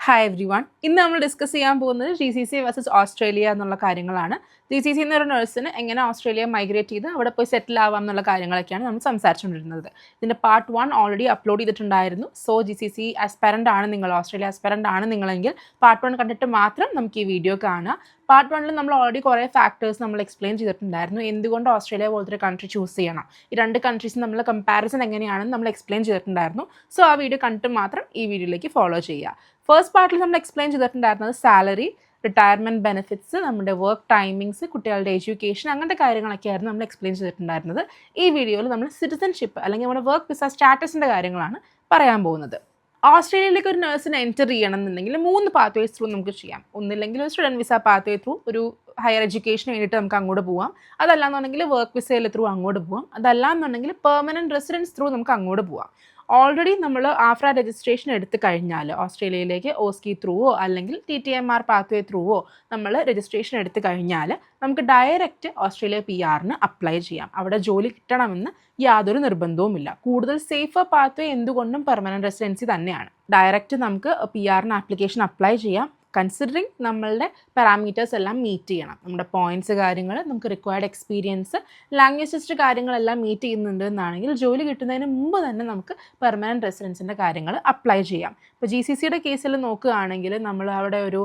Hi every one. ഇന്ന് നമ്മൾ discuss ചെയ്യാൻ പോകുന്നത് GCC വേഴ്സസ് ഓസ്ട്രേലിയ എന്നുള്ള കാര്യങ്ങളാണ്. GCC എന്നൊരു നഴ്സിന് എങ്ങനെ ഓസ്ട്രേലിയ മൈഗ്രേറ്റ് ചെയ്ത് അവിടെ പോയി സെറ്റിൽ ആവാം എന്നുള്ള കാര്യങ്ങളൊക്കെയാണ് നമ്മൾ സംസാരിച്ചുകൊണ്ടിരുന്നത്. ഇതിൻ്റെ പാർട്ട് 1 ഓൾറെഡി അപ്ലോഡ് ചെയ്തിട്ടുണ്ടായിരുന്നു. സോ GCC ആസ്പെറൻ്റ് ആണ് നിങ്ങൾ, ഓസ്ട്രേലിയ ആസ്പെറൻ്റ് ആണ് നിങ്ങളെങ്കിൽ പാർട്ട് 1 കണ്ടിട്ട് മാത്രം നമുക്ക് ഈ വീഡിയോ കാണാം. പാർട്ട് 1 നമ്മൾ ഓൾറെഡി കുറേ ഫാക്ടേഴ്സ് നമ്മൾ എക്സ്പ്ലെയിൻ ചെയ്തിട്ടുണ്ടായിരുന്നു. എന്തുകൊണ്ട് ഓസ്ട്രേലിയ പോലത്തെ ഒരു കൺട്രി ചൂസ് ചെയ്യണം, ഈ രണ്ട് കൺട്രീസും നമ്മൾ കമ്പാരിസൺ എങ്ങനെയാണെന്ന് നമ്മൾ എക്സ്പ്ലെയിൻ ചെയ്തിട്ടുണ്ടായിരുന്നു. സോ ആ വീഡിയോ കണ്ടിട്ട് മാത്രം ഈ വീഡിയോയിലേക്ക് ഫോളോ ചെയ്യുക. ഫസ്റ്റ് പാർട്ടിൽ നമ്മൾ എക്സ്പ്ലെയിൻ ചെയ്തിട്ടുണ്ടായിരുന്നത് സാലറി, റിട്ടയർമെൻറ്റ് ബെനിഫിറ്റ്സ്, നമ്മുടെ വർക്ക് ടൈമിങ്സ്, കുട്ടികളുടെ എഡ്യൂക്കേഷൻ, അങ്ങനത്തെ കാര്യങ്ങളൊക്കെയായിരുന്നു നമ്മൾ എക്സ്പ്ലെയിൻ ചെയ്തിട്ടുണ്ടായിരുന്നത്. ഈ വീഡിയോയിൽ നമ്മൾ സിറ്റിസൺഷിപ്പ് അല്ലെങ്കിൽ നമ്മുടെ വർക്ക് വിസ സ്റ്റാറ്റസിൻ്റെ കാര്യങ്ങളാണ് പറയാൻ പോകുന്നത്. ഓസ്ട്രേലിയയിലേക്ക് ഒരു നഴ്സിന് എൻറ്റർ ചെയ്യണം എന്നുണ്ടെങ്കിൽ 3 പാത്വേസ് ത്രൂ നമുക്ക് ചെയ്യാം. ഒന്നില്ലെങ്കിൽ ഒരു സ്റ്റുഡൻറ്റ് വിസ പാത്വേ ത്രൂ ഒരു ഹയർ എഡ്യൂക്കേഷന് വേണ്ടിയിട്ട് നമുക്ക് അങ്ങോട്ട് പോവാം. അതല്ലാന്നുണ്ടെങ്കിൽ വർക്ക് വിസയിൽ ത്രൂ അങ്ങോട്ട് പോവാം. അതല്ലാന്നുണ്ടെങ്കിൽ പെർമനൻറ്റ് റെസിഡൻസ് ത്രൂ നമുക്ക് അങ്ങോട്ട് പോവാം. ഓൾറെഡി നമ്മൾ ആഫ്ര രജിസ്ട്രേഷൻ എടുത്തു കഴിഞ്ഞാൽ ഓസ്ട്രേലിയയിലേക്ക് ഓസ്കി ത്രൂവോ അല്ലെങ്കിൽ TTMR പാത്വേ ത്രൂവോ നമ്മൾ രജിസ്ട്രേഷൻ എടുത്തു കഴിഞ്ഞാൽ നമുക്ക് ഡയറക്റ്റ് ഓസ്ട്രേലിയ PR അപ്ലൈ ചെയ്യാം. അവിടെ ജോലി കിട്ടണമെന്ന് യാതൊരു നിർബന്ധവുമില്ല. കൂടുതൽ സേഫർ പാത്വേ എന്തുകൊണ്ടും പെർമനൻറ്റ് റെസിഡൻസി തന്നെയാണ്. ഡയറക്റ്റ് നമുക്ക് PR ആപ്ലിക്കേഷൻ അപ്ലൈ ചെയ്യാം. കൺസിഡറിങ് നമ്മളുടെ പാരാമീറ്റേഴ്സ് എല്ലാം മീറ്റ് ചെയ്യണം. നമ്മുടെ പോയിൻറ്റ്സ് കാര്യങ്ങൾ, നമുക്ക് റിക്വയർഡ് എക്സ്പീരിയൻസ്, ലാംഗ്വേജ് ടെസ്റ്റ് കാര്യങ്ങളെല്ലാം മീറ്റ് ചെയ്യുന്നുണ്ട് എന്നാണെങ്കിൽ ജോലി കിട്ടുന്നതിന് മുമ്പ് തന്നെ നമുക്ക് പെർമനൻറ്റ് റെസിഡൻസിൻ്റെ കാര്യങ്ങൾ അപ്ലൈ ചെയ്യാം. ഇപ്പോൾ GCCയുടെ കേസിൽ നോക്കുകയാണെങ്കിൽ നമ്മൾ അവിടെ ഒരു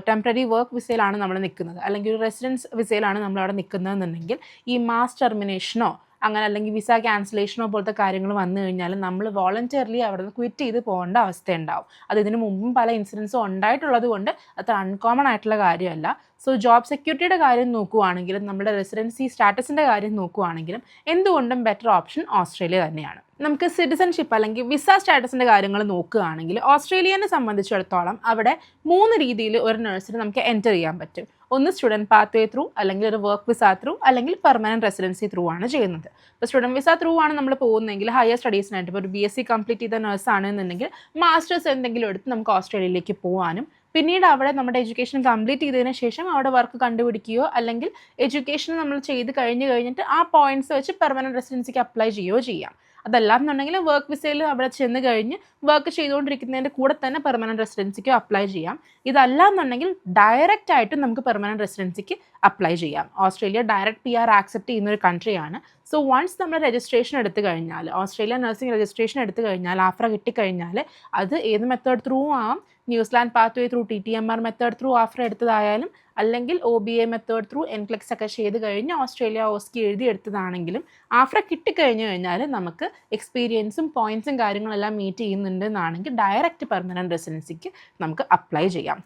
ടെമ്പററി വർക്ക് വിസയിലാണ് നമ്മൾ നിൽക്കുന്നത്, അല്ലെങ്കിൽ ഒരു റെസിഡൻസ് വിസയിലാണ് നമ്മളവിടെ നിൽക്കുന്നതെന്നുണ്ടെങ്കിൽ ഈ മാസ് ടെർമിനേഷനോ അങ്ങനെ അല്ലെങ്കിൽ വിസ ക്യാൻസലേഷനോ പോലത്തെ കാര്യങ്ങൾ വന്നു കഴിഞ്ഞാൽ നമ്മൾ വോളണ്ടിയർലി അവിടെ നിന്ന് ക്വിറ്റ് ചെയ്ത് പോകേണ്ട അവസ്ഥയുണ്ടാവും. അത് ഇതിനു മുമ്പും പല ഇൻസിഡൻസും ഉണ്ടായിട്ടുള്ളത് കൊണ്ട് അത്ര അൺകോമൺ ആയിട്ടുള്ള കാര്യമല്ല. സോ ജോബ് സെക്യൂരിറ്റിയുടെ കാര്യം നോക്കുകയാണെങ്കിലും നമ്മുടെ റെസിഡൻസി സ്റ്റാറ്റസിൻ്റെ കാര്യം നോക്കുകയാണെങ്കിലും എന്തുകൊണ്ടും ബെറ്റർ ഓപ്ഷൻ ഓസ്ട്രേലിയ തന്നെയാണ്. നമുക്ക് സിറ്റിസൺഷിപ്പ് അല്ലെങ്കിൽ വിസ സ്റ്റാറ്റസിൻ്റെ കാര്യങ്ങൾ നോക്കുകയാണെങ്കിൽ ഓസ്ട്രേലിയനെ സംബന്ധിച്ചിടത്തോളം അവിടെ 3 രീതിയിൽ ഒരു നഴ്സിന് നമുക്ക് എൻറ്റർ ചെയ്യാൻ പറ്റും. ഒന്ന് സ്റ്റുഡൻറ്റ് പാത്വേ ത്രൂ, അല്ലെങ്കിൽ ഒരു വർക്ക് വിസ ത്രൂ, അല്ലെങ്കിൽ പെർമനൻറ്റ് റെസിഡൻസി ത്രൂ ആണ് ചെയ്യുന്നത്. ഇപ്പോൾ സ്റ്റുഡൻറ്റ് വിസ ത്രൂ ആണ് നമ്മൾ പോകുന്നതെങ്കിൽ ഹയർ സ്റ്റഡീസിനായിട്ട് ഇപ്പോൾ ഒരു BSc കംപ്ലീറ്റ് ചെയ്ത നഴ്സാണെന്നുണ്ടെങ്കിൽ മാസ്റ്റേഴ്സ് എന്തെങ്കിലും എടുത്ത് നമുക്ക് ഓസ്ട്രേലിയയിലേക്ക് പോകാനും പിന്നീട് അവിടെ നമ്മുടെ എഡ്യൂക്കേഷൻ കംപ്ലീറ്റ് ചെയ്തതിന് ശേഷം അവിടെ വർക്ക് കണ്ടുപിടിക്കുകയോ അല്ലെങ്കിൽ എഡ്യൂക്കേഷൻ നമ്മൾ ചെയ്ത് കഴിഞ്ഞിട്ട് ആ പോയിൻറ്റ്സ് വെച്ച് പെർമനൻറ്റ് റെസിഡൻസിക്ക് അപ്ലൈ ചെയ്യുകയോ ചെയ്യാം. അതല്ലാന്നുണ്ടെങ്കിൽ വർക്ക് വിസയിൽ അവിടെ ചെന്ന് കഴിഞ്ഞ് വർക്ക് ചെയ്തുകൊണ്ടിരിക്കുന്നതിൻ്റെ കൂടെ തന്നെ പെർമനൻറ്റ് റെസിഡൻസിക്ക് അപ്ലൈ ചെയ്യാം. ഇതല്ലാന്നുണ്ടെങ്കിൽ ഡയറക്റ്റ് ആയിട്ട് നമുക്ക് പെർമനൻറ്റ് റെസിഡൻസിക്ക് അപ്ലൈ ചെയ്യാം. ഓസ്ട്രേലിയ ഡയറക്റ്റ് PR ആക്സെപ്റ്റ് ചെയ്യുന്ന ഒരു കൺട്രിയാണ്. സോ വൺസ് നമ്മൾ രജിസ്ട്രേഷൻ എടുത്തു കഴിഞ്ഞാൽ, ഓസ്ട്രേലിയ നഴ്സിംഗ് രജിസ്ട്രേഷൻ എടുത്തു കഴിഞ്ഞാൽ, ആഫ്ര കിട്ടിക്കഴിഞ്ഞാൽ അത് ഏത് മെത്തേഡ് ത്രൂ ആവാം, New Zealand pathway through TTMR method through ആഫ്ര എടുത്തതായാലും അല്ലെങ്കിൽ OBA മെത്തേഡ് ത്രൂ NCLEX ഒക്കെ ചെയ്ത് കഴിഞ്ഞ് ഓസ്ട്രേലിയ ഓസ്കി എഴുതിയെടുത്തതാണെങ്കിലും ആഫ്ര കിട്ടിക്കഴിഞ്ഞു കഴിഞ്ഞാൽ നമുക്ക് എക്സ്പീരിയൻസും പോയിൻറ്റ്സും കാര്യങ്ങളെല്ലാം മീറ്റ് ചെയ്യുന്നുണ്ട് എന്നാണെങ്കിൽ ഡയറക്റ്റ് പെർമനൻറ്റ് റെസിഡൻസിക്ക് നമുക്ക് അപ്ലൈ ചെയ്യാം.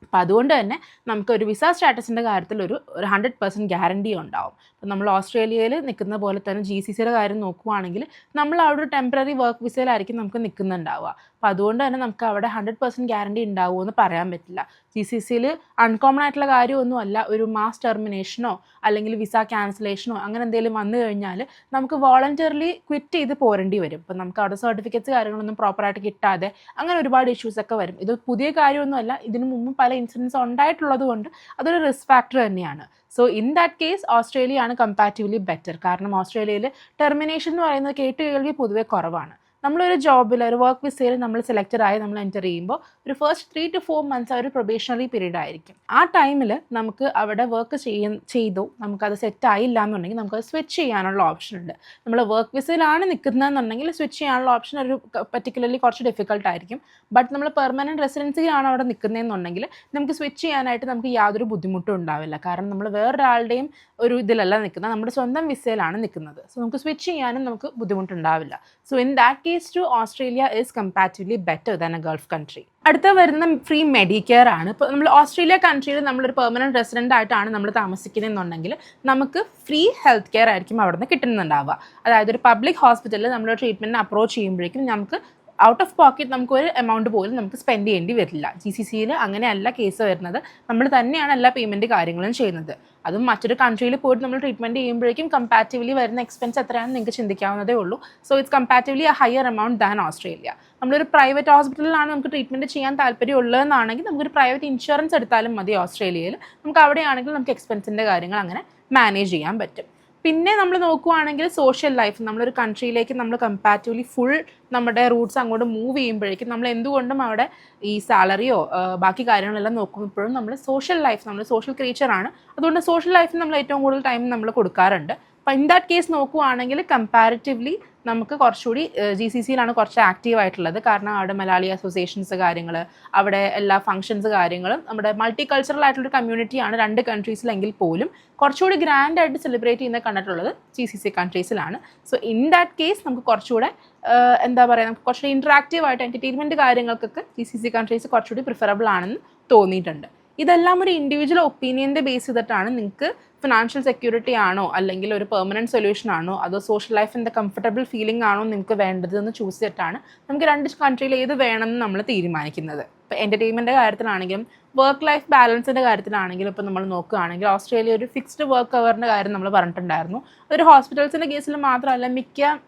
അപ്പോൾ അതുകൊണ്ട് തന്നെ നമുക്കൊരു വിസ സ്റ്റാറ്റസിൻ്റെ കാര്യത്തിൽ ഒരു 100% ഗ്യാരണ്ടി ഉണ്ടാവും. അപ്പോൾ നമ്മൾ ഓസ്ട്രേലിയയിൽ നിൽക്കുന്ന പോലെ തന്നെ GCCയുടെ കാര്യം നോക്കുവാണെങ്കിൽ നമ്മൾ അവിടെ ഒരു ടെമ്പററി വർക്ക് വിസയിലായിരിക്കും നമുക്ക് നിൽക്കുന്നുണ്ടാവുക. അപ്പോൾ അതുകൊണ്ട് തന്നെ നമുക്ക് അവിടെ 100% ഗ്യാരണ്ടി ഉണ്ടാവുമോ എന്ന് പറയാൻ പറ്റില്ല. GCCയിൽ അൺകോമൺ ആയിട്ടുള്ള കാര്യമൊന്നുമല്ല. ഒരു മാസ് ടെർമിനേഷനോ അല്ലെങ്കിൽ വിസ ക്യാൻസലേഷനോ അങ്ങനെ എന്തെങ്കിലും വന്നു കഴിഞ്ഞാൽ നമുക്ക് വോളണ്ടിയർലി ക്വിറ്റ് ചെയ്ത് പോരേണ്ടി വരും. ഇപ്പോൾ നമുക്ക് അവിടെ സർട്ടിഫിക്കറ്റ്സ് കാര്യങ്ങളൊന്നും പ്രോപ്പറായിട്ട് കിട്ടാതെ അങ്ങനെ ഒരുപാട് ഇഷ്യൂസൊക്കെ വരും. ഇത് പുതിയ കാര്യമൊന്നുമല്ല, ഇതിനു മുമ്പ് പല ഇൻസിഡൻസ് ഉണ്ടായിട്ടുള്ളത് കൊണ്ട് അതൊരു റിസ്ക് ഫാക്ടർ തന്നെയാണ്. So in that case Australia ആണ് കമ്പാരിറ്റീവ്ലി ബെറ്റർ. കാരണം ഓസ്ട്രേലിയയിൽ ടെർമിനേഷൻ എന്ന് പറയുന്നത് കേട്ടുകേൾവി പൊതുവെ കുറവാണ്. നമ്മളൊരു ജോബിൽ ഒരു വർക്ക് വിസയിൽ നമ്മൾ സെലക്റ്റഡ് ആയി നമ്മൾ എൻറ്റർ ചെയ്യുമ്പോൾ ഒരു ഫസ്റ്റ് 3 to 4 months ഒരു പ്രൊബേഷണറി പീരീഡ് ആയിരിക്കും. ആ ടൈമിൽ നമുക്ക് അവിടെ വർക്ക് ചെയ്തു നമുക്കത് സെറ്റ് ആയില്ല എന്നുണ്ടെങ്കിൽ നമുക്കത് സ്വിച്ച് ചെയ്യാനുള്ള ഓപ്ഷൻ ഉണ്ട്. നമ്മൾ വർക്ക് വിസയിലാണ് നിൽക്കുന്നതെന്നുണ്ടെങ്കിൽ സ്വിച്ച് ചെയ്യാനുള്ള ഓപ്ഷൻ ഒരു പർട്ടിക്കുലർലി കുറച്ച് ഡിഫിക്കൽട്ട് ആയിരിക്കും. ബട്ട് നമ്മൾ പെർമനൻറ്റ് റെസിഡൻസിയാണ് അവിടെ നിൽക്കുന്നതെന്നുണ്ടെങ്കിൽ നമുക്ക് സ്വിച്ച് ചെയ്യാനായിട്ട് നമുക്ക് യാതൊരു ബുദ്ധിമുട്ടും ഉണ്ടാവില്ല. കാരണം നമ്മൾ വേറൊരാളുടെയും ഒരു ഇതിലല്ല നിൽക്കുന്നത്, നമ്മുടെ സ്വന്തം വിസയിലാണ് നിൽക്കുന്നത്. സോ നമുക്ക് സ്വിച്ച് ചെയ്യാനും നമുക്ക് ബുദ്ധിമുട്ടുണ്ടാവില്ല. So in that case to Australia is comparatively better than a Gulf country. അടുത്ത വരുന്ന ഫ്രീ മെഡിക്കെയർ ആണ്. ഇപ്പോൾ നമ്മൾ ഓസ്ട്രേലിയ കൺട്രിയിൽ നമ്മളൊരു പെർമനൻറ്റ് റെസിഡൻ്റ് ആയിട്ടാണ് നമ്മൾ താമസിക്കുന്നതെന്നുണ്ടെങ്കിൽ നമുക്ക് ഫ്രീ ഹെൽത്ത് കെയർ ആയിരിക്കും അവിടെ നിന്ന് കിട്ടുന്നുണ്ടാവുക. അതായത് ഒരു പബ്ലിക് ഹോസ്പിറ്റലിൽ നമ്മൾ ട്രീറ്റ്മെൻറ്റിന് അപ്രോച്ച് ചെയ്യുമ്പോഴേക്കും നമുക്ക് ഔട്ട് ഓഫ് പോക്കറ്റ് നമുക്കൊരു എമൗണ്ട് പോലും നമുക്ക് സ്പെൻഡ് ചെയ്യേണ്ടി വരില്ല. GCCയിൽ അങ്ങനെയല്ല കേസ് വരുന്നത്. നമ്മൾ തന്നെയാണ് എല്ലാ പേയ്മെൻറ്റ് കാര്യങ്ങളും ചെയ്യുന്നത്. അതും മറ്റൊരു കൺട്രിയിൽ പോയിട്ട് നമ്മൾ ട്രീറ്റ്മെൻറ്റ് ചെയ്യുമ്പോഴേക്കും കമ്പാരിറ്റീവ്ലി വരുന്ന എക്സ്പെൻസ് എത്രയാണെന്ന് നിങ്ങൾക്ക് ചിന്തിക്കാവുന്നതേ ഉള്ളൂ. So it's comparatively A higher amount than Australia. നമ്മളൊരു പ്രൈവറ്റ് ഹോസ്പിറ്റലിലാണ് നമുക്ക് ട്രീറ്റ്മെൻറ്റ് ചെയ്യാൻ താല്പര്യമുള്ളതെന്നാണെങ്കിൽ നമുക്കൊരു പ്രൈവറ്റ് ഇൻഷുറൻസ് എടുത്താലും മതി ഓസ്ട്രേലിയയിൽ. നമുക്ക് അവിടെയാണെങ്കിൽ നമുക്ക് എക്സ്പെൻസിൻ്റെ കാര്യങ്ങൾ അങ്ങനെ മാനേജ് ചെയ്യാൻ പറ്റും. പിന്നെ നമ്മൾ നോക്കുവാണെങ്കിൽ സോഷ്യൽ ലൈഫ്, നമ്മളൊരു കൺട്രിയിലേക്ക് നമ്മൾ കമ്പാരിറ്റീവ്ലി ഫുൾ നമ്മുടെ റൂട്ട്സ് അങ്ങോട്ട് മൂവ് ചെയ്യുമ്പോഴേക്കും നമ്മൾ എന്തുകൊണ്ടും അവിടെ ഈ സാലറിയോ ബാക്കി കാര്യങ്ങളെല്ലാം നോക്കുമ്പോഴും നമ്മൾ സോഷ്യൽ ലൈഫ്, നമ്മൾ സോഷ്യൽ ക്രീച്ചറാണ്. അതുകൊണ്ട് സോഷ്യൽ ലൈഫിൽ നമ്മൾ ഏറ്റവും കൂടുതൽ ടൈം നമ്മൾ കൊടുക്കാറുണ്ട്. അപ്പോൾ ഇൻ ദാറ്റ് കേസ് നോക്കുവാണെങ്കിൽ കമ്പാരിറ്റീവ്ലി നമുക്ക് കുറച്ചുകൂടി GCCയിലാണ് കുറച്ച് ആക്റ്റീവ് ആയിട്ടുള്ളത്. കാരണം അവിടെ മലയാളി അസോസിയേഷൻസ് കാര്യങ്ങൾ, അവിടെ എല്ലാ ഫംഗ്ഷൻസ് കാര്യങ്ങളും, നമ്മുടെ മൾട്ടി കൾച്ചറൽ ആയിട്ടുള്ളൊരു കമ്മ്യൂണിറ്റിയാണ് രണ്ട് കൺട്രീസിലെങ്കിൽ പോലും കുറച്ചുകൂടി ഗ്രാൻഡ് ആയിട്ട് സെലിബ്രേറ്റ് ചെയ്യുന്നത് കണ്ടിട്ടുള്ളത് GCC കൺട്രീസിലാണ്. സോ ഇൻ ദാറ്റ് കേസ് നമുക്ക് കുറച്ചുകൂടെ എന്താ പറയുക, നമുക്ക് കുറച്ചുകൂടി ഇൻട്രാക്റ്റീവ് ആയിട്ട് എൻ്റർടൈൻമെൻറ്റ് കാര്യങ്ങൾക്കൊക്കെ GCC കൺട്രീസ് കുറച്ചുകൂടി പ്രിഫറബിൾ ആണെന്ന് തോന്നിയിട്ടുണ്ട്. ഇതെല്ലാം ഒരു ഇൻഡിവിജ്വൽ ഒപ്പീനിയൻ്റെ ബേസ് ചെയ്തിട്ടാണ്. നിങ്ങൾക്ക് ഫിനാൻഷ്യൽ സെക്യൂരിറ്റി ആണോ, അല്ലെങ്കിൽ ഒരു പെർമനൻറ്റ് സൊല്യൂഷൻ ആണോ, അതോ സോഷ്യൽ ലൈഫിൻ്റെ കംഫർട്ടബിൾ ഫീലിംഗ് ആണോ നിങ്ങൾക്ക് വേണ്ടതെന്ന് ചൂസ് ചെയ്തിട്ടാണ് നമുക്ക് രണ്ട് കൺട്രിയിൽ ഏത് വേണമെന്ന് നമ്മൾ തീരുമാനിക്കുന്നത്. ഇപ്പോൾ എൻ്റർടൈൻമെൻറ്റിൻ്റെ കാര്യത്തിലാണെങ്കിലും വർക്ക് ലൈഫ് ബാലൻസിൻ്റെ കാര്യത്തിലാണെങ്കിലും ഇപ്പോൾ നമ്മൾ നോക്കുകയാണെങ്കിൽ ഓസ്ട്രേലിയ ഒരു ഫിക്സ്ഡ് വർക്ക് അവറിൻ്റെ കാര്യം നമ്മൾ പറഞ്ഞിട്ടുണ്ടായിരുന്നു. അതൊരു ഹോസ്പിറ്റൽസിൻ്റെ കേസിൽ മാത്രമല്ല, മിക്ക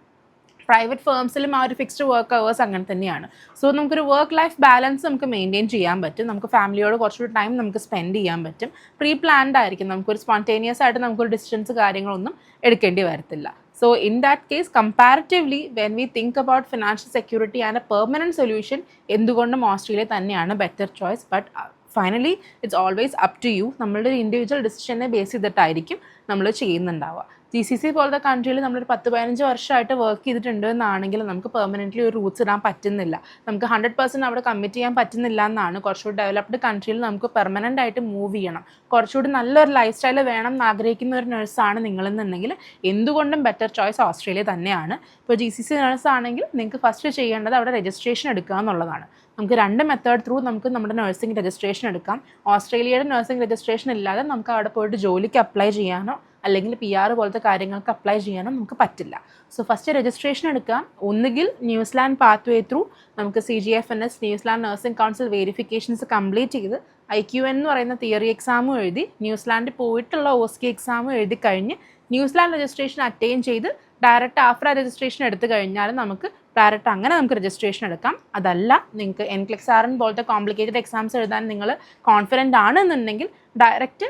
പ്രൈവറ്റ് ഫേംസിലും ആ ഒരു ഫിക്സ്ഡ് വർക്ക് അവേഴ്സ് അങ്ങനെ തന്നെയാണ്. സോ നമുക്കൊരു വർക്ക് ലൈഫ് ബാലൻസ് നമുക്ക് മെയിൻറ്റെയിൻ ചെയ്യാൻ പറ്റും. നമുക്ക് ഫാമിലിയോട് കുറച്ചുകൂടി ടൈം നമുക്ക് സ്പെൻഡ് ചെയ്യാൻ പറ്റും. പ്രീ പ്ലാൻഡ് ആയിരിക്കും, നമുക്കൊരു സ്പോണ്ടേനിയസ് ആയിട്ട് നമുക്കൊരു ഡിസ്റ്റൻസ് കാര്യങ്ങളൊന്നും എടുക്കേണ്ടി വരത്തില്ല. So in that case comparatively when we think about financial security and a permanent solution, എന്തുകൊണ്ടും ഓസ്ട്രേലിയ തന്നെയാണ് better choice. But finally it's always up to you. നമ്മളുടെ ഒരു ഇൻഡിവിജ്വൽ ഡിസിഷനെ ബേസ് ചെയ്തിട്ടായിരിക്കും നമ്മൾ ചെയ്യുന്നുണ്ടാവുക. GCC പോലത്തെ കൺട്രിയിൽ നമ്മളൊരു 10-15 വർഷമായിട്ട് വർക്ക് ചെയ്തിട്ടുണ്ട് എന്നാണെങ്കിൽ നമുക്ക് പെർമനൻ്റ്ലി ഒരു റൂട്ട്സ് ഇടാൻ പറ്റുന്നില്ല, നമുക്ക് 100% അവിടെ കമ്മിറ്റ് ചെയ്യാൻ പറ്റുന്നില്ല എന്നാണ്. കുറച്ചുകൂടി ഡെവലപ്ഡ് കൺട്രിയിൽ നമുക്ക് പെർമനൻ്റ് ആയിട്ട് മൂവ് ചെയ്യണം, കുറച്ചുകൂടി നല്ലൊരു ലൈഫ് സ്റ്റൈൽ വേണം എന്ന് ആഗ്രഹിക്കുന്ന ഒരു നഴ്സാണ് നിങ്ങളെന്നുണ്ടെങ്കിൽ എന്തുകൊണ്ടും ബെറ്റർ ചോയ്സ് ഓസ്ട്രേലിയ തന്നെയാണ്. ഇപ്പോൾ GCC നഴ്സ് ആണെങ്കിൽ നിങ്ങൾക്ക് ഫസ്റ്റ് ചെയ്യേണ്ടത് അവിടെ രജിസ്ട്രേഷൻ എടുക്കുക എന്നുള്ളതാണ്. നമുക്ക് 2 മെത്തേഡ് ത്രൂ നമുക്ക് നമ്മുടെ നഴ്സിംഗ് രജിസ്ട്രേഷൻ എടുക്കാം. ഓസ്ട്രേലിയയുടെ നഴ്സിംഗ് രജിസ്ട്രേഷൻ ഇല്ലാതെ നമുക്ക് അവിടെ പോയിട്ട് ജോലിക്ക് അപ്ലൈ ചെയ്യാനോ അല്ലെങ്കിൽ PR പോലത്തെ കാര്യങ്ങൾക്ക് അപ്ലൈ ചെയ്യാനോ നമുക്ക് പറ്റില്ല. സോ ഫസ്റ്റ് രജിസ്ട്രേഷൻ എടുക്കാം. ഒന്നുകിൽ ന്യൂസിലാൻഡ് പാത്വേ ത്രൂ നമുക്ക് CGFNS New Zealand nursing council verifications complete ചെയ്ത് IQN എന്ന് പറയുന്ന തിയറി എക്സാമും എഴുതി ന്യൂസിലാൻഡിൽ പോയിട്ടുള്ള OSCE എക്സാമും എഴുതി കഴിഞ്ഞ് ന്യൂസിലാൻഡ് രജിസ്ട്രേഷൻ അറ്റൈൻ ചെയ്ത് ഡയറക്റ്റ് ആഫ്റ്റർ രജിസ്ട്രേഷൻ എടുത്തു കഴിഞ്ഞാൽ നമുക്ക് ഡയറക്റ്റ് അങ്ങനെ നമുക്ക് രജിസ്ട്രേഷൻ എടുക്കാം. അതല്ല നിങ്ങൾക്ക് NCLEX-RN പോലത്തെ കോംപ്ലിക്കേറ്റഡ് എക്സാംസ് എഴുതാൻ നിങ്ങൾ കോൺഫിഡൻ്റ് ആണെന്നുണ്ടെങ്കിൽ direct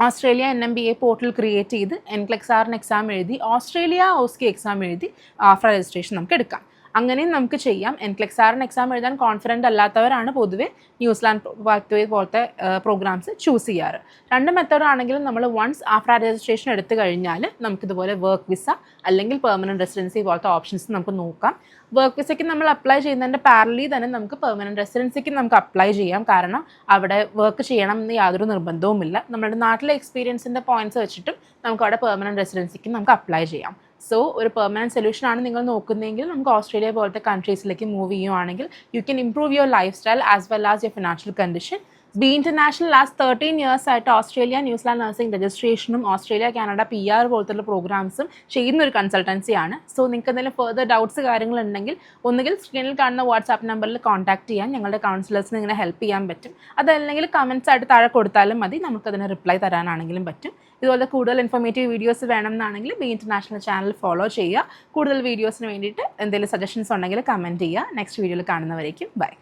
Australia NMBA portal create ചെയ്ത് NCLEX-RN എക്സാം എഴുതി ഓസ്ട്രേലിയ OSCE എക്സാം എഴുതി ആഫ്റ്റർ രജിസ്ട്രേഷൻ നമുക്ക് എടുക്കാം. അങ്ങനെയും നമുക്ക് ചെയ്യാം. NCLEX-RN എക്സാം എഴുതാൻ കോൺഫിഡൻ്റ് അല്ലാത്തവരാണ് പൊതുവെ ന്യൂസിലാൻഡ് പാത്വേ പോലത്തെ പ്രോഗ്രാംസ് ചൂസ് ചെയ്യാറ്. 2 മെത്തേഡ് ആണെങ്കിലും നമ്മൾ വൺസ് ആഫ്റ്റർ രജിസ്ട്രേഷൻ എടുത്തു കഴിഞ്ഞാൽ നമുക്കിതുപോലെ വർക്ക് വിസ അല്ലെങ്കിൽ പെർമനൻറ്റ് റെസിഡൻസി പോലത്തെ ഓപ്ഷൻസ് നമുക്ക് നോക്കാം. വർക്ക് വിസയ്ക്ക് നമ്മൾ അപ്ലൈ ചെയ്യുന്നതിൻ്റെ പാരലി തന്നെ നമുക്ക് പെർമനൻറ്റ് റെസിഡൻസിക്ക് നമുക്ക് അപ്ലൈ ചെയ്യാം. കാരണം അവിടെ വർക്ക് ചെയ്യണം എന്ന് യാതൊരു നിർബന്ധവുമില്ല. നമ്മുടെ നാട്ടിലെ എക്സ്പീരിയൻസിൻ്റെ പോയിന്റ്സ് വെച്ചിട്ടും നമുക്ക് അവിടെ പെർമനൻറ്റ് റെസിഡൻസിക്ക് നമുക്ക് അപ്ലൈ ചെയ്യാം. സോ ഒരു പെർമനൻറ്റ് സൊല്യൂഷനാണ് നിങ്ങൾ നോക്കുന്നതെങ്കിൽ നമുക്ക് ഓസ്ട്രേലിയ പോലത്തെ കൺട്രീസിലേക്ക് മൂവ് ചെയ്യുവാണെങ്കിൽ you can improve your life style as well as your financial condition. B International last 13 years ആയിട്ട് ഓസ്ട്രേലിയ ന്യൂസിലാൻഡ് നഴ്സിംഗ് രജിസ്ട്രേഷനും ഓസ്ട്രേലിയ കാനഡ PR പോലത്തുള്ള പ്രോഗ്രാംസും ചെയ്യുന്ന ഒരു കൺസൾട്ടൻസിയാണ്. സോ നിങ്ങൾക്ക് എന്തെങ്കിലും ഫർദർ ഡൗട്ട്സ് കാര്യങ്ങളുണ്ടെങ്കിൽ ഒന്നുകിൽ സ്ക്രീനിൽ കാണുന്ന വാട്സാപ്പ് നമ്പറിൽ കോൺടാക്ട് ചെയ്യാൻ ഞങ്ങളുടെ കൗൺസിലേഴ്സിന് ഇങ്ങനെ ഹെൽപ്പ് ചെയ്യാൻ പറ്റും. അതല്ലെങ്കിൽ കമൻറ്റ്സ് ആയിട്ട് താഴെ കൊടുത്താലും മതി, നമുക്കതിന് റിപ്ലൈ തരാനാണെങ്കിലും പറ്റും. ഇതുപോലെ കൂടുതൽ ഇൻഫോർമേറ്റീവ് വീഡിയോസ് വേണമെന്നാണെങ്കിൽ ബി ഇൻ്റർനാഷണൽ ചാനൽ ഫോളോ ചെയ്യുക. കൂടുതൽ വീഡിയോസിന് വേണ്ടിയിട്ട് എന്തെങ്കിലും സജഷൻസ് ഉണ്ടെങ്കിൽ കമൻറ്റ് ചെയ്യുക. നെക്സ്റ്റ് വീഡിയോയിൽ കാണുന്നവരേക്കും ബൈ.